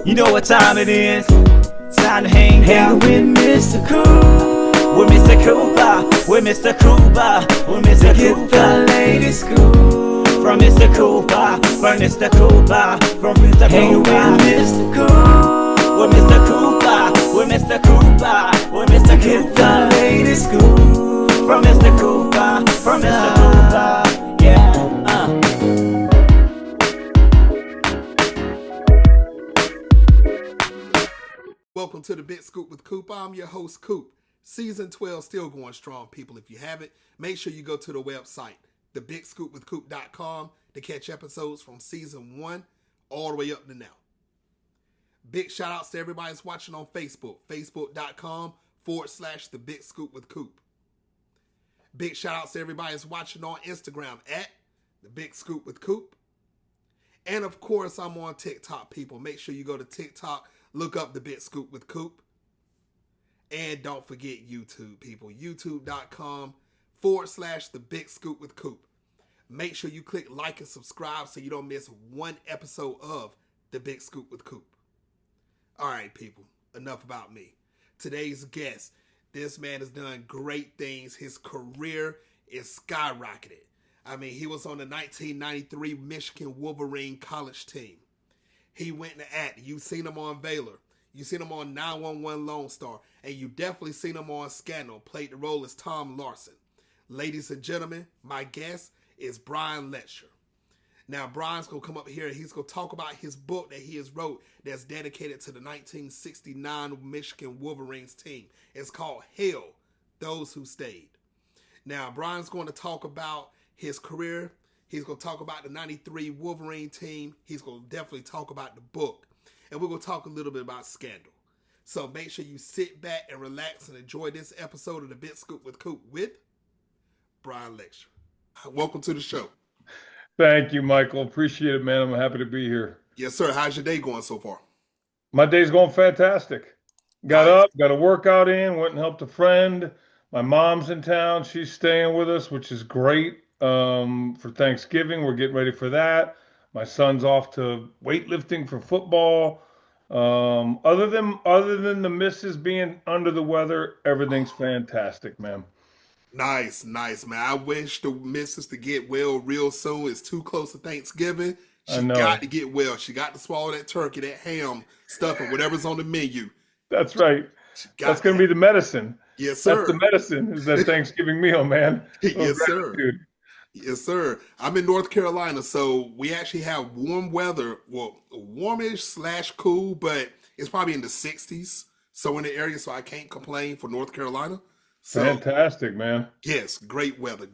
You know what time it is? Time to hang out with Mr. Coop. With Mr. Cooper, with Mr. Cooper, with Mr. Cooper. Get the latest scoop from Mr. Cooper, from Mr. Cooper, from Mr. Cooper. Hang with Mr. Coop, with Mr. Cooper, with Mr. Cooper, with Mr. Cooper. Get the latest scoop from Mr. Cooper, from Mr. Cooper. Yeah. Welcome to the Big Scoop with Coop. I'm your host, Coop. Season 12 still going strong, people. If you haven't, make sure you go to the website, thebigscoopwithcoop.com, to catch episodes from Season 1 all the way up to now. Big shout outs to everybody that's watching on Facebook, facebook.com/The Big Scoop with Coop. Big shout outs to everybody that's watching on Instagram at The Big Scoop with Coop. And of course, I'm on TikTok, people. Make sure you go to TikTok, look up The Big Scoop with Coop. And don't forget YouTube, people. YouTube.com/The Big Scoop with Coop. Make sure you click like and subscribe so you don't miss one episode of The Big Scoop with Coop. All right, people. Enough about me. Today's guest, this man has done great things. His career is skyrocketed. I mean, he was on the 1993 Michigan Wolverine college team. He went to act. You've seen him on Baylor. You've seen him on 911 Lone Star. And you definitely seen him on Scandal. Played the role as Tom Larson. Ladies and gentlemen, my guest is Brian Letscher. Now, Brian's going to come up here and he's going to talk about his book that he has wrote that's dedicated to the 1969 Michigan Wolverines team. It's called Hell, Those Who Stayed. Now, Brian's going to talk about his career. He's going to talk about the 93 Wolverine team. He's going to definitely talk about the book. And we're going to talk a little bit about Scandal. So make sure you sit back and relax and enjoy this episode of The Big Scoop with Coop with Brian Letscher. Welcome to the show. Thank you, Michael. Appreciate it, man. I'm happy to be here. Yes, sir. How's your day going so far? My day's going fantastic. Got up, got a workout in, went and helped a friend. My mom's in town. She's staying with us, which is great. For Thanksgiving, we're getting ready for that. My son's off to weightlifting for football. Other than the missus being under the weather, everything's fantastic, man. Nice, man. I wish the missus to get well real soon. It's too close to Thanksgiving. She got to get well. She got to swallow that turkey, that ham, stuff, and whatever's on the menu. That's right. That's going to be the medicine. Yes, sir. That's the medicine, is that Thanksgiving meal, man. Yes, sir. Yes, sir. I'm in North Carolina, so we actually have warm weather. Well, warmish/cool, but it's probably in the 60s. So in the area, so I can't complain for North Carolina. So, fantastic, man. Yes, great weather.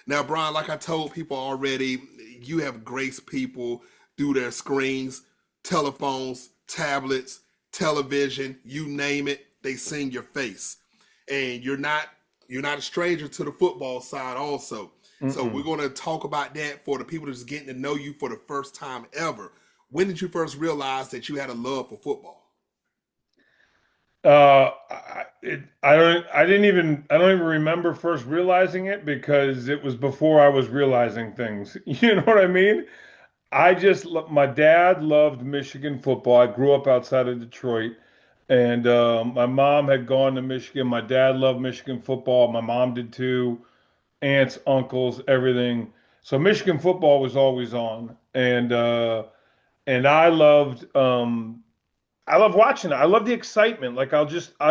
Now, Brian, like I told people already, you have graced people through their screens, telephones, tablets, television, you name it, they sing your face. And you're not a stranger to the football side also. So we're going to talk about that for the people that's getting to know you for the first time ever. When did you first realize that you had a love for football? I don't even remember first realizing it because it was before I was realizing things. You know what I mean? My dad loved Michigan football. I grew up outside of Detroit, and my mom had gone to Michigan. My dad loved Michigan football. My mom did too. Aunts, uncles, everything. So Michigan football was always on, and I loved watching it. I love the excitement. Like I'll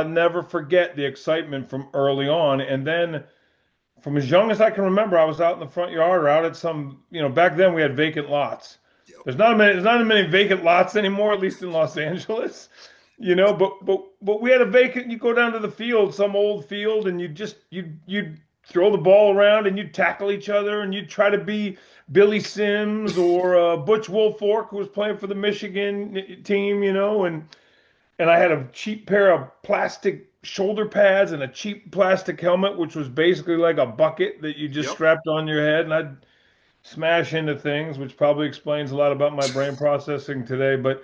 never forget the excitement from early on. And then from as young as I can remember, I was out in the front yard or out at some, back then we had vacant lots. Yep. There's not many vacant lots anymore, at least in Los Angeles, but we had a vacant, you go down to the field, some old field, and you'd throw the ball around and you'd tackle each other and you'd try to be Billy Sims or Butch Woolfork, who was playing for the Michigan team, and I had a cheap pair of plastic shoulder pads and a cheap plastic helmet, which was basically like a bucket that you just strapped on your head, and I'd smash into things, which probably explains a lot about my brain processing today. But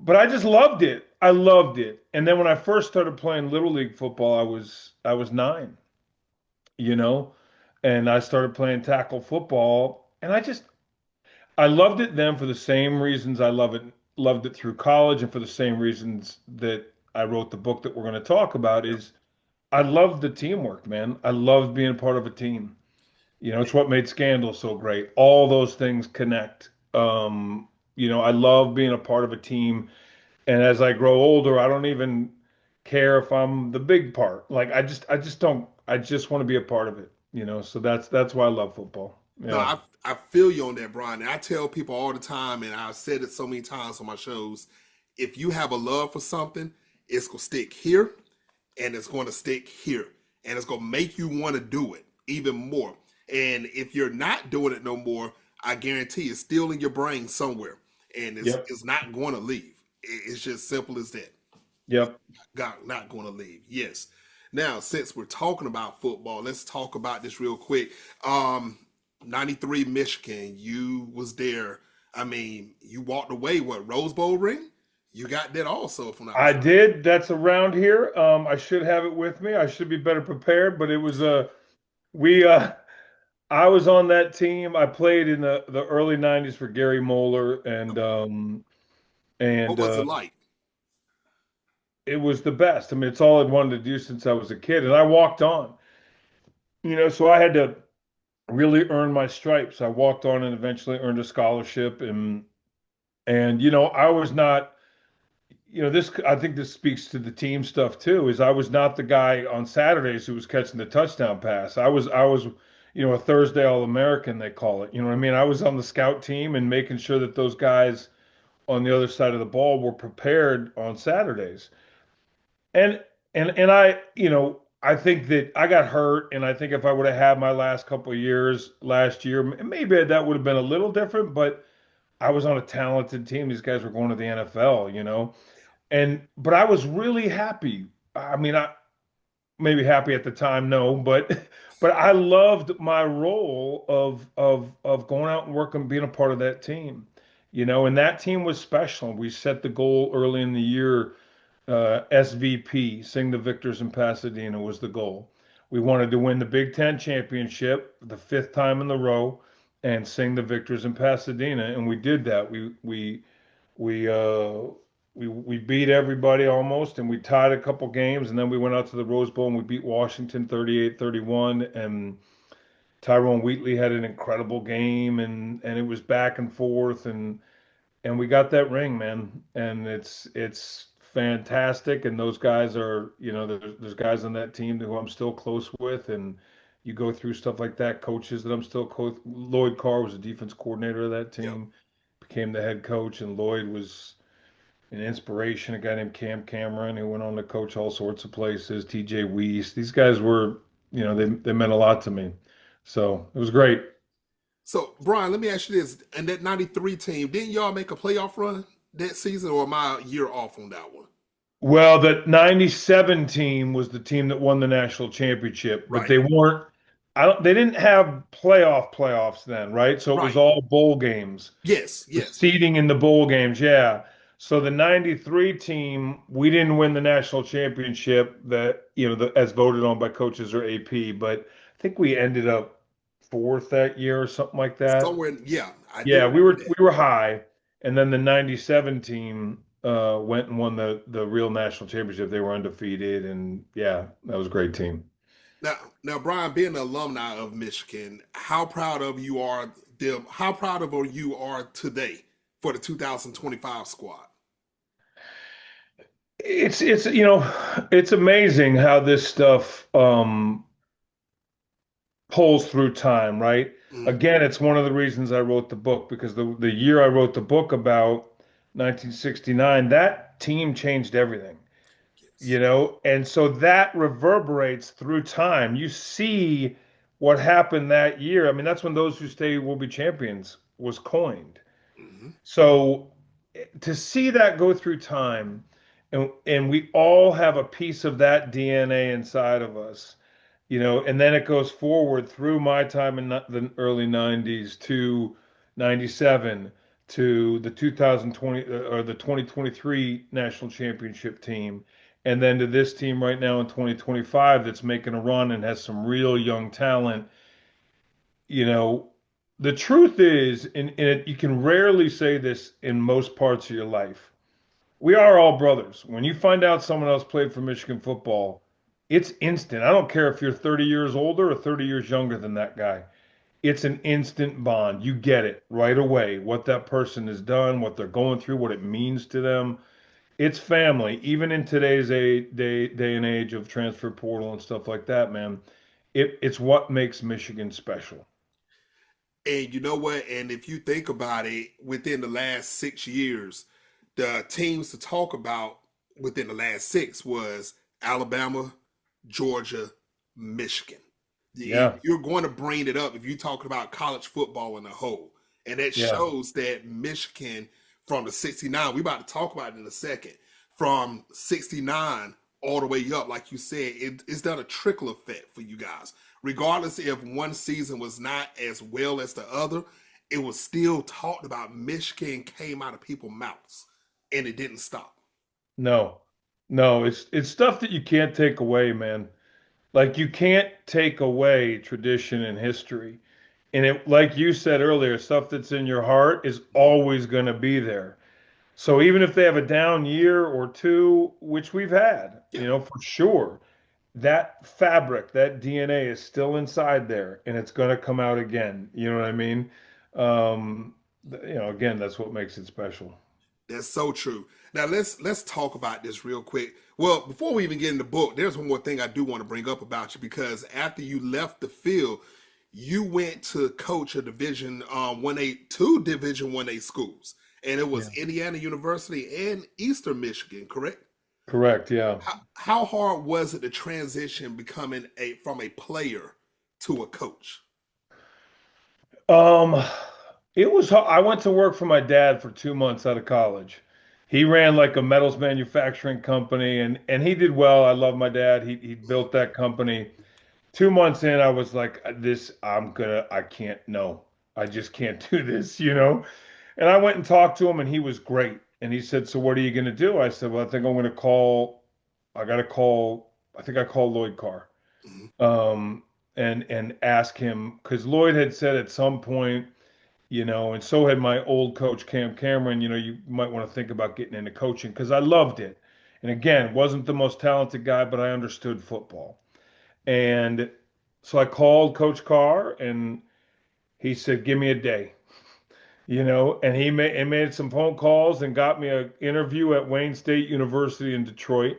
I just loved it. I loved it. And then when I first started playing Little League football, I was 9, and I started playing tackle football, and I loved it then for the same reasons I loved it through college, and for the same reasons that I wrote the book that we're going to talk about. Yep. Is I loved the teamwork, man. I loved being part of a team. It's what made Scandal so great. All those things connect. I love being a part of a team. And as I grow older, I don't even care if I'm the big part. Like I just don't. I just want to be a part of it. So that's why I love football. No, Yeah. I feel you on that, Brian. And I tell people all the time, and I've said it so many times on my shows, if you have a love for something, it's gonna stick here and it's gonna stick here. And it's gonna make you want to do it even more. And if you're not doing it no more, I guarantee it's still in your brain somewhere. And Yep. it's not going to leave. It's just simple as that. Yep. Not going to leave. Yes. Now, since we're talking about football, let's talk about this real quick. Um, 93 Michigan, you was there. I mean, you walked away, what, Rose Bowl ring? You got that also, if I'm not I mistaken. did. That's around here. I should have it with me. I should be better prepared, but it was we I was on that team. I played in the early '90s for Gary Moeller, What and was it like? it was the best. I mean, it's all I'd wanted to do since I was a kid, and I walked on. So I had to really earn my stripes. I walked on and eventually earned a scholarship, and I was not. This I think this speaks to the team stuff too. Is I was not the guy on Saturdays who was catching the touchdown pass. I was a Thursday All-American they call it. You know what I mean? I was on the scout team and making sure that those guys on the other side of the ball were prepared on Saturdays. And and I think that I got hurt, and I think if I would have had my last couple of years last year, maybe that would have been a little different. But I was on a talented team. These guys were going to the NFL. And but I was really happy. I mean, I maybe happy at the time, no, but but I loved my role of going out and working, being a part of that team. And that team was special. We set the goal early in the year. SVP, Sing the Victors in Pasadena, was the goal. We wanted to win the Big Ten championship the fifth time in the row, and sing the Victors in Pasadena, and we did that. We we beat everybody almost, and we tied a couple games, and then we went out to the Rose Bowl and we beat Washington 38-31. And Tyrone Wheatley had an incredible game, and it was back and forth, and we got that ring, man. And it's fantastic. And those guys are, there's guys on that team who I'm still close with, and you go through stuff like that. Coaches that I'm still close. Lloyd Carr was the defense coordinator of that Yep. team, became the head coach, and Lloyd was an inspiration. A guy named Cam Cameron who went on to coach all sorts of places. T.J. Weiss. These guys were, they meant a lot to me. So it was great. So, Brian, let me ask you this. And that 93 team, didn't y'all make a playoff run that season, or am I a year off on that one? Well, the '97 team was the team that won the national championship, but Right. they weren't. I don't. They didn't have playoffs then, right? So it was Right. all bowl games. Yes. The Yes. seeding in the bowl games, yeah. So the '93 team, we didn't win the national championship that, as voted on by coaches or AP, but I think we ended up fourth that year or something like that. Somewhere, yeah, I do Yeah, we remember were that. we were high, and then the '97 team went and won the real national championship. They were undefeated, and yeah, that was a great team. Now, Brian, being an alumni of Michigan, how proud of you are them? How proud of you are today for the 2025 squad? It's amazing how this stuff pulls through time, right? Mm, Again, it's one of the reasons I wrote the book, because the year I wrote the book about 1969, that team changed everything. yes. And so that reverberates through time. You see what happened that year. I mean, that's when "Those Who Stay Will Be Champions" was coined. Hmm. So to see that go through time, and we all have a piece of that DNA inside of us, and then it goes forward through my time in the early '90s to '97 to the 2020 or the 2023 national championship team, and then to this team right now in 2025 that's making a run and has some real young talent. You know, The truth is, you can rarely say this in most parts of your life. We are all brothers. When you find out someone else played for Michigan football, it's instant. I don't care if you're 30 years older or 30 years younger than that guy. It's an instant bond. You get it right away, what that person has done, what they're going through, what it means to them. It's family, even in today's day and age of transfer portal and stuff like that, man. It's what makes Michigan special. And you know what? And if you think about it, within the last 6 years, the teams to talk about within the last six was Alabama, Georgia, Michigan. Yeah, You're going to bring it up if you're talking about college football in a whole. And that yeah. shows that Michigan from the 69, we about to talk about it in a second, from 69 all the way up, like you said, it's done a trickle effect for you guys. Regardless if one season was not as well as the other, it was still talked about. Michigan came out of people's mouths and it didn't stop. No, no, it's stuff that you can't take away, man. Like you can't take away tradition and history. And it, like you said earlier, stuff that's in your heart is always going to be there. So even if they have a down year or two, which we've had, Yeah. for sure, that fabric, that DNA is still inside there and it's going to come out again. You know what I mean? Um, again, that's what makes it special. That's so true. Now let's talk about this real quick. Well, before we even get in the book, there's one more thing I do want to bring up about you because after you left the field, you went to coach a Division 1A, two Division 1A schools, and it was Yeah. Indiana University and Eastern Michigan, correct? Correct. Yeah. How hard was it to transition becoming a from a player to a coach? Um, it was, I went to work for my dad for 2 months out of college. He ran like a metals manufacturing company and he did well. I love my dad. He built that company. 2 months in, I was like, I can't, no, I just can't do this. And I went and talked to him and he was great. And he said, so what are you going to do? I said, well, I think I'm going to I got to call, I think I called Lloyd Carr, Mhm. um, and ask him, because Lloyd had said at some point, and so had my old coach, Cam Cameron, you might want to think about getting into coaching because I loved it. And again, wasn't the most talented guy, but I understood football. And so I called Coach Carr and he said, give me a day, and he made some phone calls and got me an interview at Wayne State University in Detroit,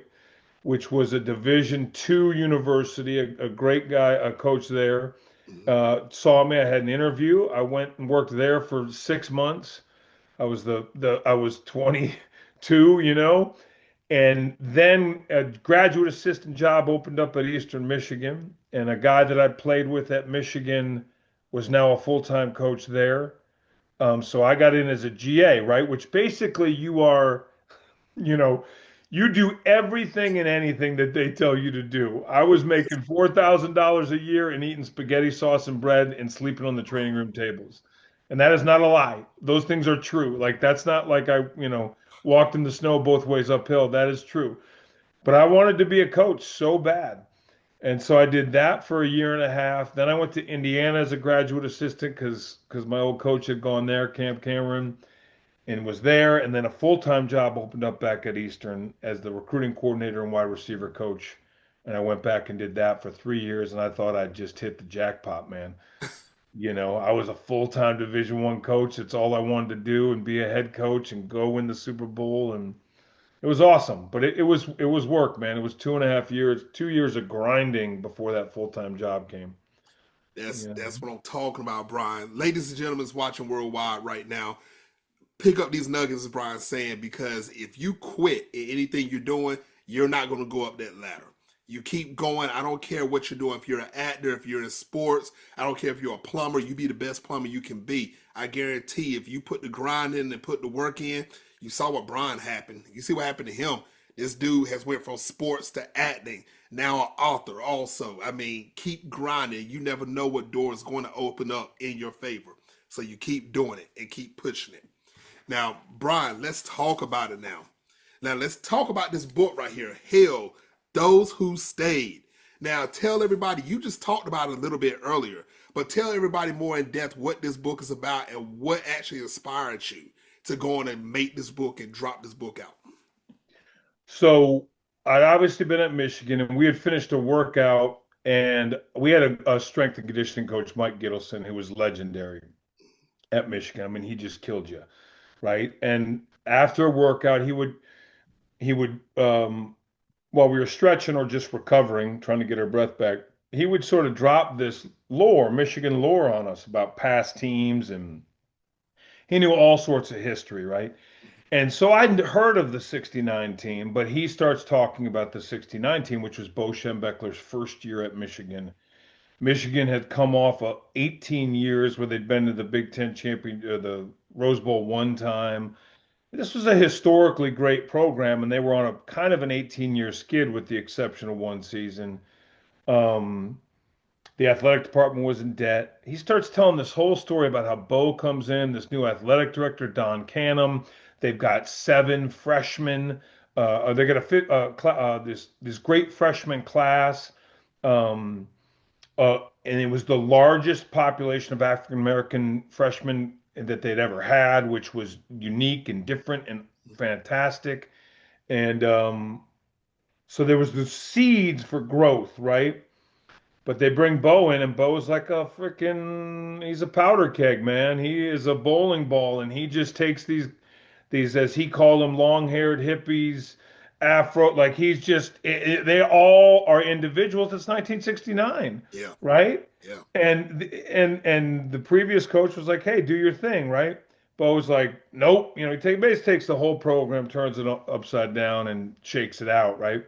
which was a Division II university, a great guy, a coach there, Mhm. saw me. I had an interview. I went and worked there for 6 months. I was 22, and then a graduate assistant job opened up at Eastern Michigan, and a guy that I played with at Michigan was now a full-time coach there. So I got in as a GA, right? Which basically you know, you do everything and anything that they tell you to do. I was making $4,000 a year and eating spaghetti sauce and bread and sleeping on the training room tables. And that is not a lie. Those things are true. Like that's not like I walked in the snow both ways uphill. That is true. But I wanted to be a coach so bad. And so I did that for a year and a half. Then I went to Indiana as a graduate assistant because my old coach had gone there, Camp Cameron, and was there. And then a full-time job opened up back at Eastern as the recruiting coordinator and wide receiver coach. And I went back and did that for 3 years, and I thought I'd just hit the jackpot, man. I was a full-time Division I coach. It's all I wanted to do and be a head coach and go win the Super Bowl. And it was awesome. But it was work, man. It was 2.5 years, 2 years of grinding before that full-time job came. That's Yeah. that's what I'm talking about, Brian. Ladies and gentlemen, watching worldwide right now, pick up these nuggets, as Brian's saying, because if you quit in anything you're doing, you're not going to go up that ladder. You keep going. I don't care what you're doing. If you're an actor, if you're in sports, I don't care if you're a plumber, you be the best plumber you can be. I guarantee if you put the grind in and put the work in, you saw what Brian happened. You see what happened to him. This dude has went from sports to acting, now an author also. I mean, keep grinding. You never know what door is going to open up in your favor. So you keep doing it and keep pushing it. Now, Brian, let's talk about it now. Now, let's talk about this book right here, Hell, Those Who Stayed. Now, tell everybody, you just talked about it a little bit earlier, But tell everybody more in depth what this book is about and what actually inspired you to go on and make this book and drop this book out. So I'd obviously been at Michigan, and we had finished a workout, and we had a strength and conditioning coach, Mike Gittleson, who was legendary at Michigan. I mean, he just killed you, right? And after a workout, he would while we were stretching or just recovering, trying to get our breath back, he would sort of drop this lore, Michigan lore on us about past teams, and he knew all sorts of history, right? And so I'd heard of the 69 team, but he starts talking about the 69 team, which was Bo Schembechler's first year at Michigan. Michigan had come off of 18 years where they'd been to the Big Ten champion, the Rose Bowl one time. This was a historically great program, and they were on a kind of an 18-year skid with the exception of one season. Um, the athletic department was in debt. He starts telling this whole story about how Bo comes in, this new athletic director, Don Canham. They've got 7 freshmen. They're going to fit this great freshman class. Um, and it was the largest population of African American freshmen that they'd ever had, which was unique and different and fantastic. And so there was the seeds for growth, right? But they bring Bo in, and Bo's like he's a powder keg, man. He is a bowling ball, and he just takes these, as he called them, long-haired hippies, Afro, like he's just, they all are individuals. It's 1969, Yeah. right? Yeah. And the previous coach was like, hey, do your thing, right? Bo's like, nope. He basically takes the whole program, turns it upside down, and shakes it out, right?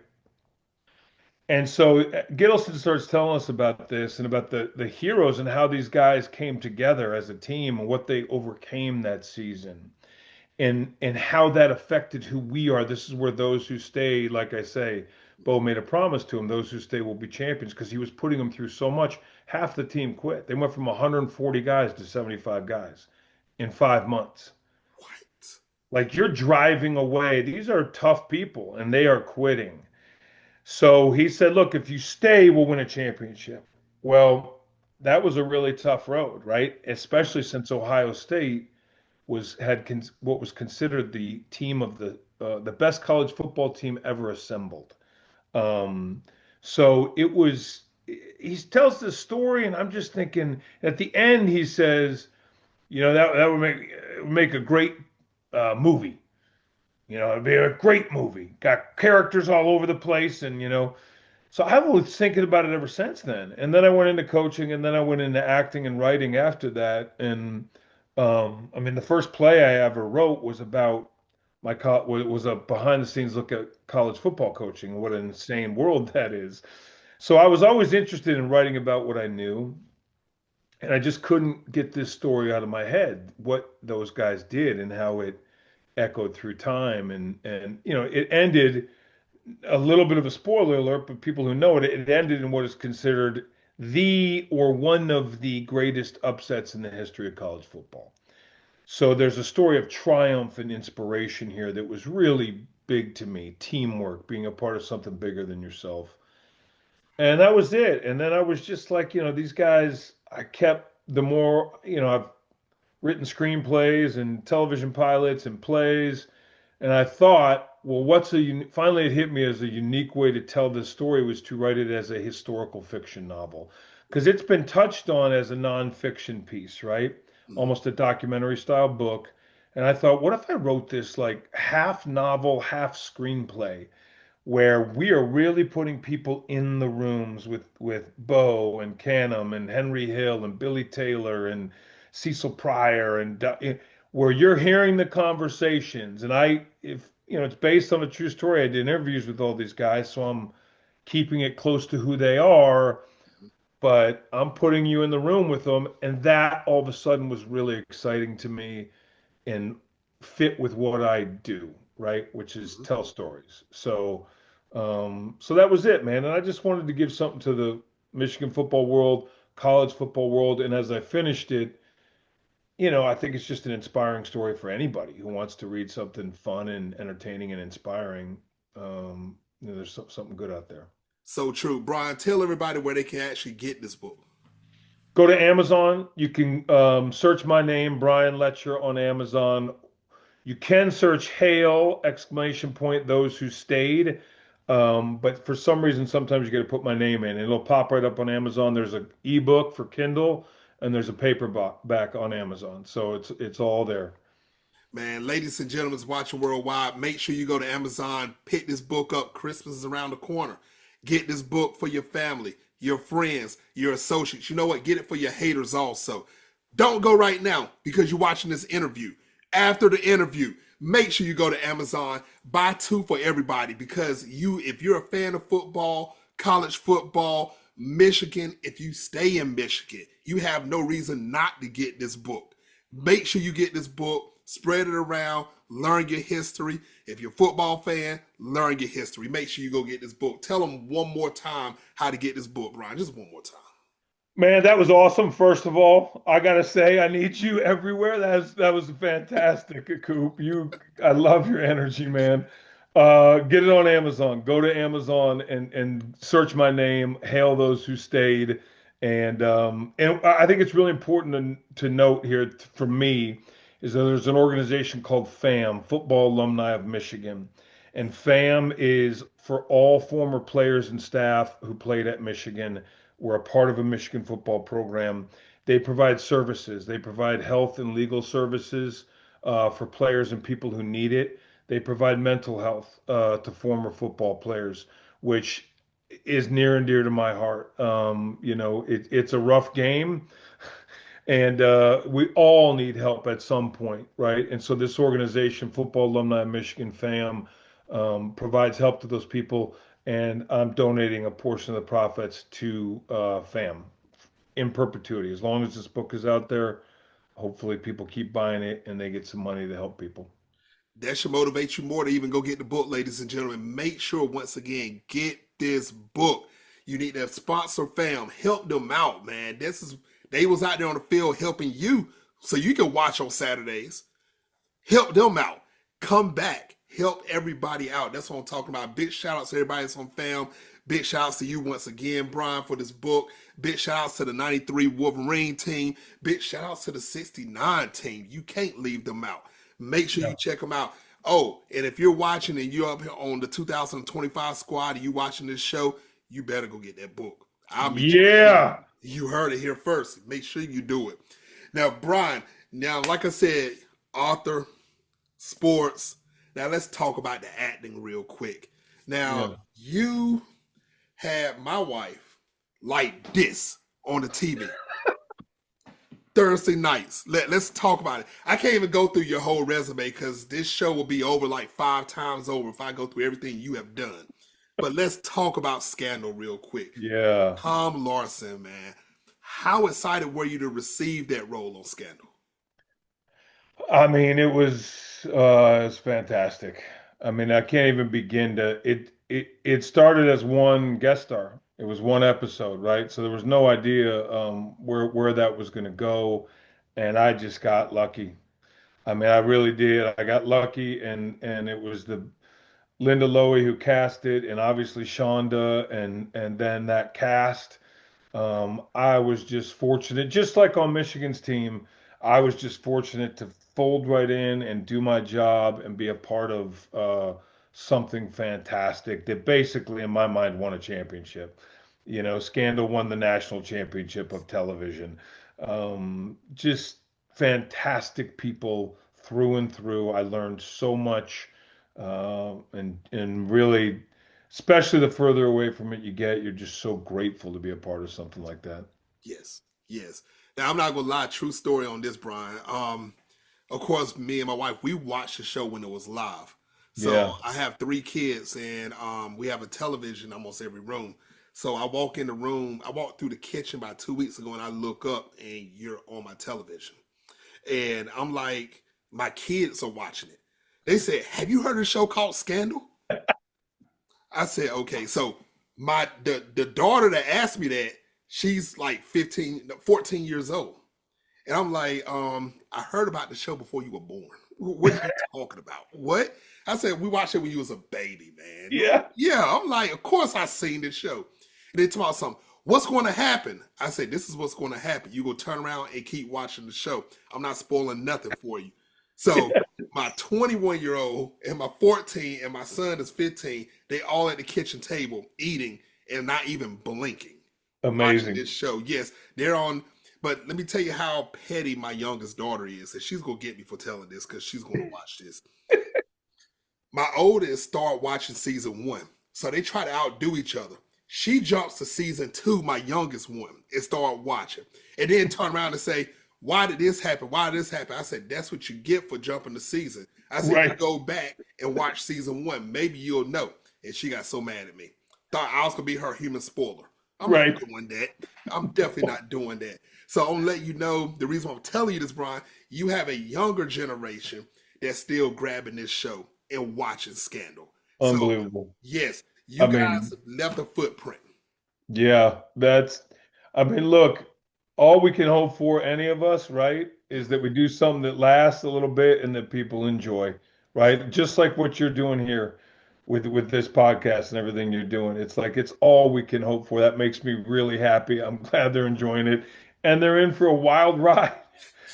And so Gittleson starts telling us about this and about the heroes and how these guys came together as a team and what they overcame that season and how that affected who we are. This is where those who stay, like I say, Bo made a promise to him, those who stay will be champions, because he was putting them through so much. Half the team quit. They went from 140 guys to 75 guys in 5 months. What? Like, you're driving away. These are tough people, and they are quitting. So he said, look, if you stay, we'll win a championship. Well, that was a really tough road, right? Especially since Ohio State had what was considered the team of the best college football team ever assembled. So it was. He tells this story, and I'm just thinking. At the end, he says, that would make a great movie. It'd be a great movie. Got characters all over the place, and So I've been thinking about it ever since then. And then I went into coaching, and then I went into acting and writing after that. And the first play I ever wrote was about was a behind the scenes look at college football coaching and what an insane world that is. So I was always interested in writing about what I knew, and I just couldn't get this story out of my head, what those guys did and how it echoed through time. And it ended, a little bit of a spoiler alert, but people who know it ended in what is considered one of the greatest upsets in the history of college football. So there's a story of triumph and inspiration here that was really big to me. Teamwork, being a part of something bigger than yourself. And that was it. And then I was just like, these guys, I kept the more, I've written screenplays and television pilots and plays. And I thought, well, finally it hit me as a unique way to tell this story was to write it as a historical fiction novel. Because it's been touched on as a nonfiction piece, right? Almost a documentary style book. And I thought, what if I wrote this like half novel, half screenplay, where we are really putting people in the rooms with Bo and Canham and Henry Hill and Billy Taylor and Cecil Pryor, and where you're hearing the conversations. And it's based on a true story. I did interviews with all these guys, so I'm keeping it close to who they are, but I'm putting you in the room with them. And that all of a sudden was really exciting to me and fit with what I do, right? Which is tell stories. So that was it, man. And I just wanted to give something to the Michigan football world, college football world. And as I finished it, I think it's just an inspiring story for anybody who wants to read something fun and entertaining and inspiring. There's something good out there. So true. Brian, tell everybody where they can actually get this book. Go to Amazon. You can search my name, Brian Letscher, on Amazon. You can search "Hail!" exclamation point those who stayed. But for some reason, sometimes you got to put my name in. It'll pop right up on Amazon. There's an ebook for Kindle, and there's a paperback on Amazon. So it's all there. Man, ladies and gentlemen watching worldwide, make sure you go to Amazon, pick this book up. Christmas is around the corner. Get this book for your family, your friends, your associates. You know what? Get it for your haters also. Don't go right now because you're watching this interview. After the interview, make sure you go to Amazon, buy 2 for everybody, because if you're a fan of football, college football, Michigan, if you stay in Michigan, you have no reason not to get this book. Make sure you get this book, spread it around, learn your history. If you're a football fan, learn your history. Make sure you go get this book. Tell them one more time how to get this book, Brian. Just one more time. Man, that was awesome. First of all, I gotta say, I need you everywhere. That was fantastic, Coop. I love your energy, man. Get it on Amazon. Go to Amazon and search my name. Hail those who stayed. And I think it's really important to note here for me is that there's an organization called FAM, Football Alumni of Michigan, and FAM is for all former players and staff who played at Michigan, were a part of a Michigan football program. They provide services. They provide health and legal services for players and people who need it. They provide mental health to former football players, which is near and dear to my heart. It's a rough game, and we all need help at some point, right? And so this organization, Football Alumni of Michigan, FAM, provides help to those people, and I'm donating a portion of the profits to FAM in perpetuity. As long as this book is out there, hopefully people keep buying it and they get some money to help people. That should motivate you more to even go get the book, ladies and gentlemen. Make sure, once again, get this book. You need to sponsor FAM. Help them out, man. They was out there on the field helping you so you can watch on Saturdays. Help them out. Come back. Help everybody out. That's what I'm talking about. Big shout outs to everybody that's on FAM. Big shout outs to you once again, Brian, for this book. Big shout outs to the 93 Wolverine team. Big shout outs to the 69 team. You can't leave them out. Make sure you check them out. Oh, and if you're watching and you're up here on the 2025 squad and you watching this show, you better go get that book. You heard it here first. Make sure you do it. Now, Brian, like I said, author, sports. Now, let's talk about the acting real quick. Now, you had my wife like this on the TV. Thursday nights. Let's talk about it. I can't even go through your whole resume because this show will be over like 5 times over if I go through everything you have done. But let's talk about Scandal real quick. Yeah. Tom Larson, man. How excited were you to receive that role on Scandal? I mean, it was fantastic. I mean, I can't even begin to it started as one guest star. It was one episode, right? So there was no idea where that was going to go, and I just got lucky. I mean, I really did. I got lucky, and it was the Linda Lowy who cast it, and obviously Shonda, and then that cast. I was just fortunate, just like on Michigan's team. I was just fortunate to fold right in and do my job and be a part of something fantastic that basically, in my mind, won a championship. You know, Scandal won the national championship of television. Just fantastic people through and through. I learned so much, and really, especially the further away from it you get, you're just so grateful to be a part of something like that. Yes. Now, I'm not going to lie, true story on this, Brian. Of course, me and my wife, we watched the show when it was live. So I have 3 kids, and we have a television almost every room. So I walk in the room, I walked through the kitchen about 2 weeks ago, and I look up, and you're on my television. And I'm like, my kids are watching it. They said, "Have you heard of a show called Scandal?" I said, okay. So the daughter that asked me that, she's like 14 years old. And I'm like, I heard about the show before you were born. What are you talking about? What? I said, we watched it when you was a baby, man. Yeah. Yeah. I'm like, of course I seen this show. And they talk about something. What's going to happen? I said, this is what's going to happen. You go turn around and keep watching the show. I'm not spoiling nothing for you. So my 21-year-old and my 14 and my son is 15, they all at the kitchen table eating and not even blinking. Amazing. Watching this show. Yes, they're on. But let me tell you how petty my youngest daughter is. And she's going to get me for telling this because she's going to watch this. My oldest started watching season 1. So they try to outdo each other. She jumps to season 2, my youngest one, and start watching. And then turn around and say, why did this happen? Why did this happen? I said, that's what you get for jumping the season. I said, Right. You go back and watch season 1. Maybe you'll know. And she got so mad at me. Thought I was going to be her human spoiler. I'm Right. not doing that. I'm definitely not doing that. So I'm going to let you know, the reason I'm telling you this, Brian, you have a younger generation that's still grabbing this show and watching Scandal. Unbelievable. So, yes. You guys left a footprint. Yeah, look, all we can hope for, any of us, right, is that we do something that lasts a little bit and that people enjoy, right? Just like what you're doing here with this podcast and everything you're doing. It's like it's all we can hope for. That makes me really happy. I'm glad they're enjoying it. And they're in for a wild ride.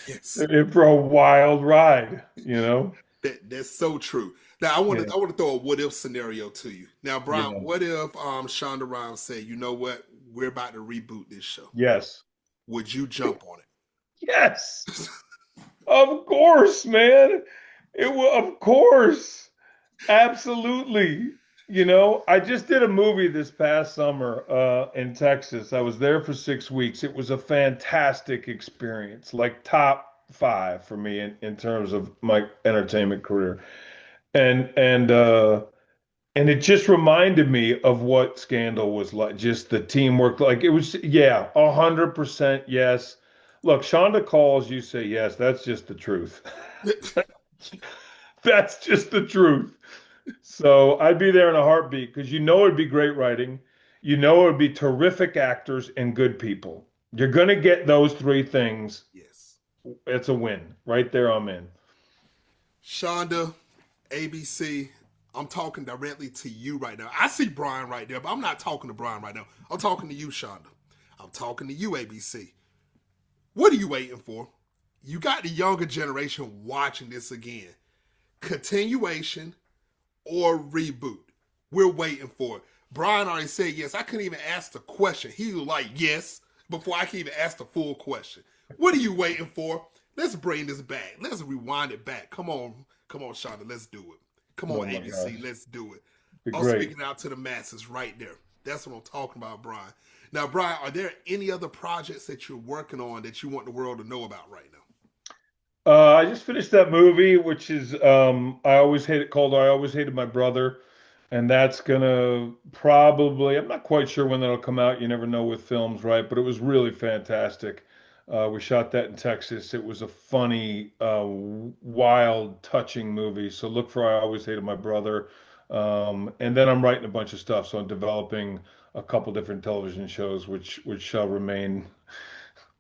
Yes. They're in for a wild ride, you know? That's so true. Now I want to throw a what if scenario to you. Now, Brian, what if Shonda Rhimes said, you know what, we're about to reboot this show? Yes. Would you jump on it? Yes. Of course, man. Of course. Absolutely. You know, I just did a movie this past summer in Texas. I was there for 6 weeks. It was a fantastic experience, like top 5 for me in terms of my entertainment career. And it just reminded me of what Scandal was like, just the teamwork. Like it was, 100% yes. Look, Shonda calls, you say yes. That's just the truth. That's just the truth. So I'd be there in a heartbeat because it'd be great writing. It'd be terrific actors and good people. You're going to get those 3 things. Yes. It's a win. Right there, I'm in. Shonda, ABC, I'm talking directly to you right now. I see Brian right there, but I'm not talking to Brian right now. I'm talking to you, Shonda. I'm talking to you, ABC. What are you waiting for? You got the younger generation watching this again. Continuation or reboot? We're waiting for it. Brian already said yes. I couldn't even ask the question. He was like, yes, before I can even ask the full question. What are you waiting for? Let's bring this back. Let's rewind it back. Come on, Shonda, let's do it. Come on, ABC, let's do it. I'm speaking out to the masses right there. That's what I'm talking about, Brian. Now, Brian, are there any other projects that you're working on that you want the world to know about right now? I just finished that movie, which is I Always Hated My Brother. And that's gonna probably, I'm not quite sure when that'll come out. You never know with films, right? But it was really fantastic. We shot that in Texas. It was a funny, wild, touching movie. So look for I Always Hated My Brother. And then I'm writing a bunch of stuff. So I'm developing a couple different television shows, which shall remain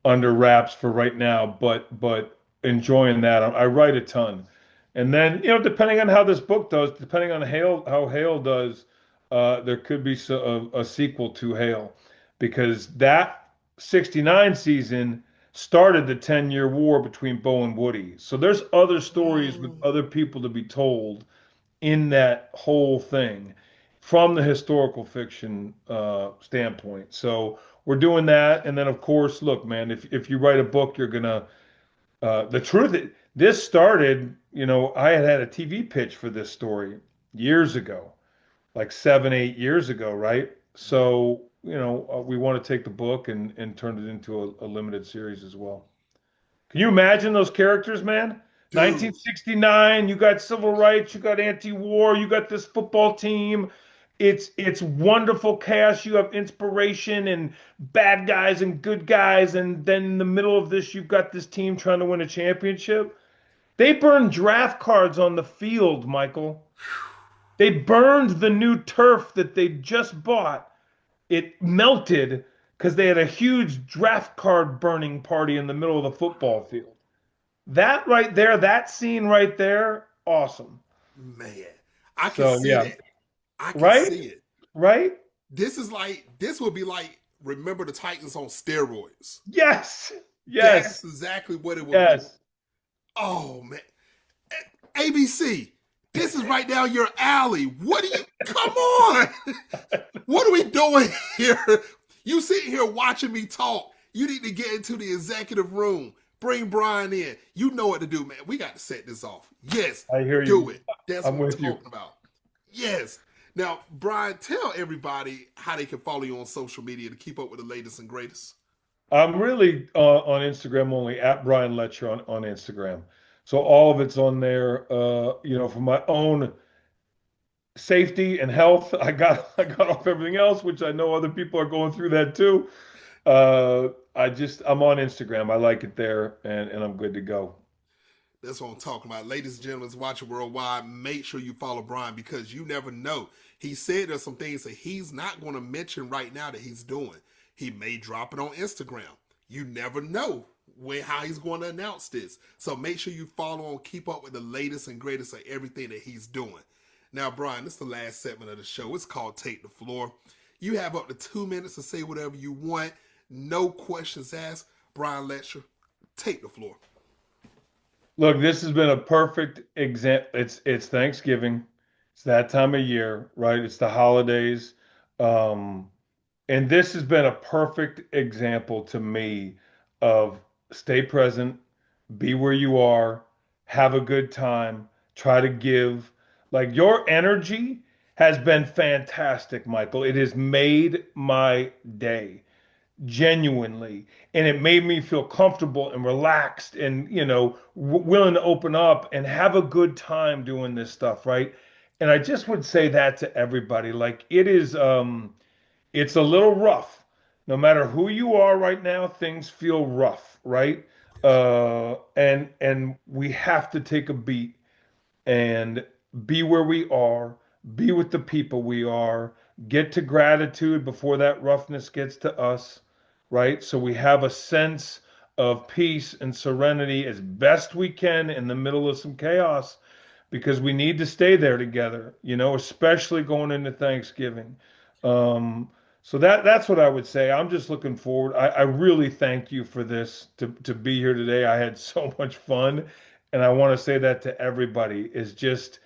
under wraps for right now. But enjoying that. I write a ton. And then, depending on how this book does, depending on how Hale does, there could be a sequel to Hale, because that 69 season started the 10-year war between Bo and Woody. So there's other stories with other people to be told in that whole thing from the historical fiction standpoint. So we're doing that. And then, of course, look, man, if you write a book, you're going to, the truth, this started, I had a TV pitch for this story years ago, like 7-8 years ago, right? So, we want to take the book and turn it into a limited series as well. Can you imagine those characters, man? Dude. 1969, you got civil rights, you got anti-war, you got this football team. It's wonderful chaos. You have inspiration and bad guys and good guys. And then in the middle of this, you've got this team trying to win a championship. They burned draft cards on the field, Michael. They burned the new turf that they just bought. It melted because they had a huge draft card burning party in the middle of the football field. That right there, that scene right there, awesome. Man, I can see it. I can see it. Right? This would be like remember the Titans on steroids. Yes. That's exactly what it would be. Oh, man. ABC, this is right down your alley. What are you, come on. What are we doing here? You sitting here watching me talk. You need to get into the executive room. Bring Brian in. You know what to do, man. We got to set this off. Yes. I hear you. Do it. That's I'm what with I'm you. talking about. Yes. Now, Brian, tell everybody how they can follow you on social media to keep up with the latest and greatest. I'm really on Instagram only, at Brian Letscher on Instagram. So all of it's on there. For my own safety and health, I got off everything else, which I know other people are going through that too. I'm on Instagram. I like it there, and I'm good to go. That's what I'm talking about. Ladies and gentlemen, watching worldwide, make sure you follow Brian, because you never know. He said there's some things that he's not going to mention right now that he's doing. He may drop it on Instagram. You never know how he's going to announce this. So make sure you follow and keep up with the latest and greatest of everything that he's doing. Now, Brian, this is the last segment of the show. It's called Take the Floor. You have up to 2 minutes to say whatever you want. No questions asked. Brian Letscher, take the floor. Look, this has been a perfect example. It's Thanksgiving. It's that time of year, right? It's the holidays. And this has been a perfect example to me of stay present, be where you are, have a good time, try to give. Like, your energy has been fantastic, Michael. It has made my day, genuinely. And it made me feel comfortable and relaxed and, willing to open up and have a good time doing this stuff, right? And I just would say that to everybody. Like, it's a little rough. No matter who you are right now, things feel rough, right? And we have to take a beat and be where we are, be with the people we are, get to gratitude before that roughness gets to us, right? So we have a sense of peace and serenity as best we can in the middle of some chaos, because we need to stay there together, especially going into Thanksgiving. So that's what I would say. I'm just looking forward. I really thank you for this, to be here today. I had so much fun. And I want to say that to everybody, is just,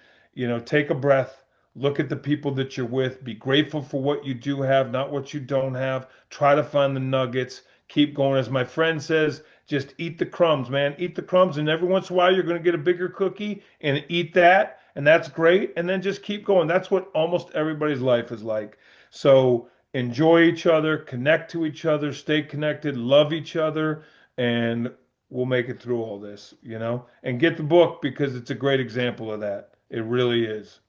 take a breath, look at the people that you're with, be grateful for what you do have, not what you don't have. Try to find the nuggets, keep going. As my friend says, just eat the crumbs, man. Eat the crumbs. And every once in a while, you're going to get a bigger cookie and eat that. And that's great. And then just keep going. That's what almost everybody's life is like. So enjoy each other, connect to each other, stay connected, love each other, and we'll make it through all this, and get the book, because it's a great example of that. It really is.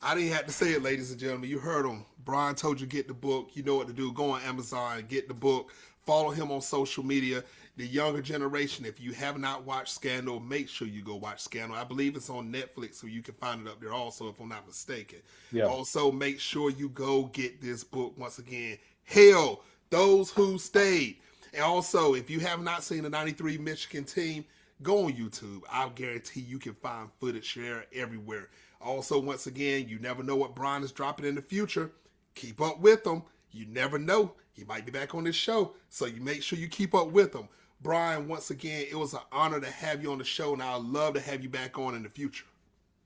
I didn't have to say it, ladies and gentlemen. You heard him. Brian told you get the book. You know what to do. Go on Amazon, get the book. Follow him on social media. The younger generation, if you have not watched Scandal, make sure you go watch Scandal. I believe it's on Netflix, so you can find it up there also, if I'm not mistaken. Yeah. Also, make sure you go get this book. Once again, Hail Those Who Stayed. And also, if you have not seen the 93 Michigan team, go on YouTube. I guarantee you can find footage there everywhere. Also, once again, you never know what Brian is dropping in the future. Keep up with him. You never know. He might be back on this show, so you make sure you keep up with him. Brian, once again, it was an honor to have you on the show, and I'd love to have you back on in the future.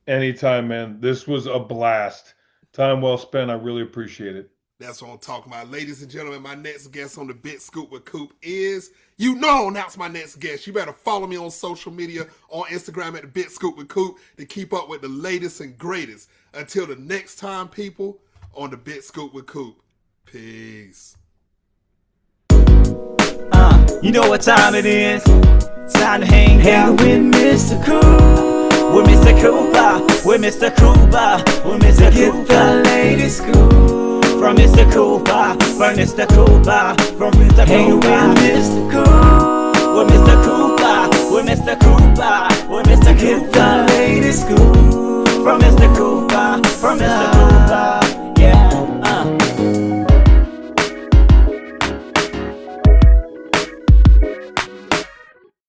Anytime, man. This was a blast. Time well spent. I really appreciate it. That's what I'm talking about. Ladies and gentlemen, my next guest on the Big Scoop with Coop is, I'll announce my next guest. You better follow me on social media, on Instagram at the Big Scoop with Coop, to keep up with the latest and greatest. Until the next time, people, on the Big Scoop with Coop. Peace. You know what time it is? Time to hang out with Mr. Coop. With Mr. Cooper, with Mr. Cooper, with Mr. Cooper. Get the latest scoop from Mr. Cooper, from Mr. Cooper, from Mr. Cooper. Hang with Mr. Coop, with Mr. Cooper, with Mr. Cooper, with Mr. Cooper. Get the latest